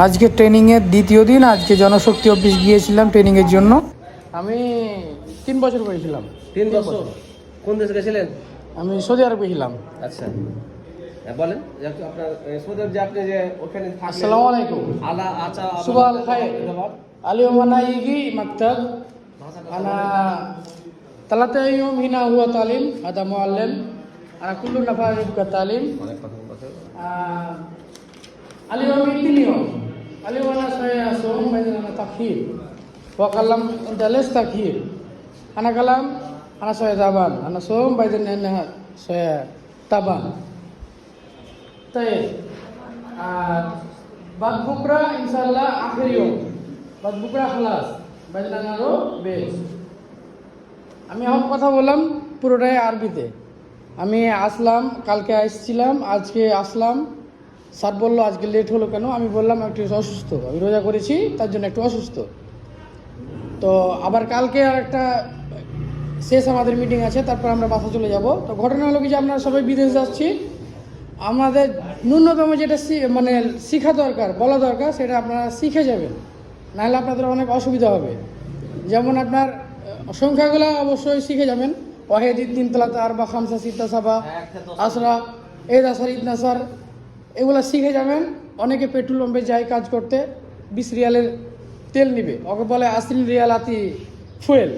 আজকে ট্রেনিংয়ের দ্বিতীয় দিন। আজকে জনশক্তি অফিস গিয়েছিলাম ট্রেনিংয়ের জন্য। আমি 3 বছর করেছিলাম। 3 বছর? কোন দেশে গেছিলেন? আমি সৌদি আরব গেছিলাম। আচ্ছা, বলেন আপনার সৌদি আরব যে আপনি যে ওখানে থাকলেন। আসসালামু আলাইকুম। আলা আচ্ছা, সুবহান খাইর। اليوم أنا يجي مكتب أنا 3 يوم هنا هو تعليم هذا معلم أنا كل نفر يبقى تعليم اليوم 2 يوم اليوم أنا saya أصوم بعدين أنا تأخير وكلام أنت ليش تأخير أنا كلام أنا saya taban أنا صوم بعدين أنا saya taban طيب بعد بكرة إن شاء الله آخر يوم بعد بكرة خلاص بعدين أنا رو বেশ। আমি এখন কথা বললাম পুরোটাই আরবিতে। আমি আসলাম, কালকে আসছিলাম, আজকে আসলাম। স্যার বললো আজকে লেট হলো কেন? আমি বললাম একটু অসুস্থ, আমি রোজা করেছি তার জন্য একটু অসুস্থ। তো আবার কালকে আর একটা শেষ আমাদের মিটিং আছে, তারপর আমরা বাসা চলে যাব। তো ঘটনা হলো কি যে আমরা সবাই বিদেশ যাচ্ছি, আমাদের ন্যূনতম যেটা মানে শেখা দরকার, বলা দরকার, সেটা আপনারা শিখে যাবেন, নাহলে আপনাদের অনেক অসুবিধা হবে। যেমন আপনার সংখ্যাগুলো অবশ্যই শিখে যাবেন, ওয়াহিদ, তিন, তালাতা, আরবা, খামসা, সিত্তা, সাবা, আসরা, এদ, আসার, ঈদ, নাসার, এগুলো শিখে যাবেন। অনেকে পেট্রোল পাম্পে যায় কাজ করতে, 20 রিয়ালের তেল নিবে, ওকে বলে 80 রিয়াল আতি ফুয়েল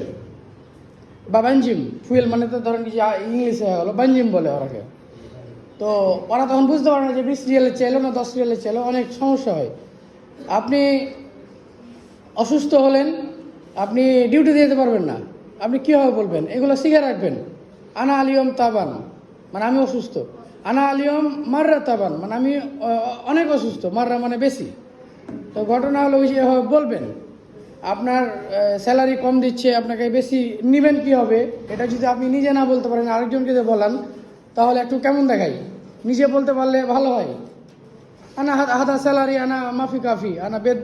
বা বাঞ্জিম। ফুয়েল মানে তো ধরেন কি ইংলিশে হয়ে গেলো, বাঞ্জিম বলে ওরাকে। তো ওরা তখন বুঝতে পারে না যে 20 রিয়ালের চাইলো না 10 রিয়ালের চাইলো, অনেক সমস্যা হয়। আপনি অসুস্থ হলেন, আপনি ডিউটি দিতে পারবেন না, আপনি কীভাবে বলবেন? এগুলো শিখে রাখবেন। আনা আলিয়ম তাবান মানে আমি অসুস্থ, আনা আলিয়ম মাররা তাবান মানে আমি অনেক অসুস্থ, মাররা মানে বেশি। তো ঘটনা হলো যে বলবেন আপনার স্যালারি কম দিচ্ছে, আপনাকে বেশি নেবেন কি হবে? এটা যদি আপনি নিজে না বলতে পারেন, আরেকজনকে যদি বলান, তাহলে একটু কেমন দেখাই। নিজে বলতে পারলে ভালো হয়। আনা হাদা স্যালারি আনা মাফি কাফি আনা বেদ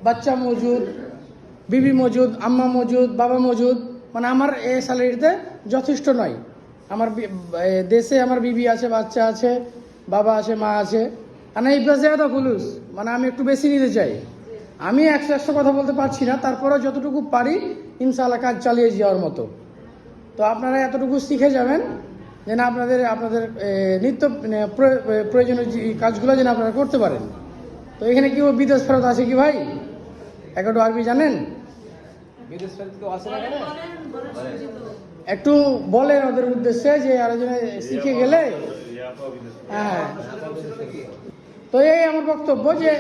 বাচ্চা মজুদ, বিবি মজুদ, আম্মা মজুদ, বাবা মজুদ, মানে আমার এই স্যালারিতে যথেষ্ট নয়। আমার দেশে আমার বিবি আছে, বাচ্চা আছে, বাবা আছে, মা আছে। আর এই বাজেয়াদা ফুলুস মানে আমি একটু বেশি নিতে চাই। আমি 100 কথা বলতে পারছি না, তারপরেও যতটুকু পারি ইনশাআল্লাহ কাজ চালিয়ে যাওয়ার মতো। তো আপনারা এতটুকু শিখে যাবেন যেন আপনাদের নিত্য প্রয়োজনীয় কাজগুলো যেন আপনারা করতে পারেন। তো এখানে কি বিদেশ ফেরত আছে কি ভাই? একটু আরবি জানেন? বিদেশ ফেরত কেউ আসে না কেন? একটু বলেন ওদের উদ্দেশ্যে যে আরেকজনে শিখে গেলে। হ্যাঁ, তো এই আমার বক্তব্য যে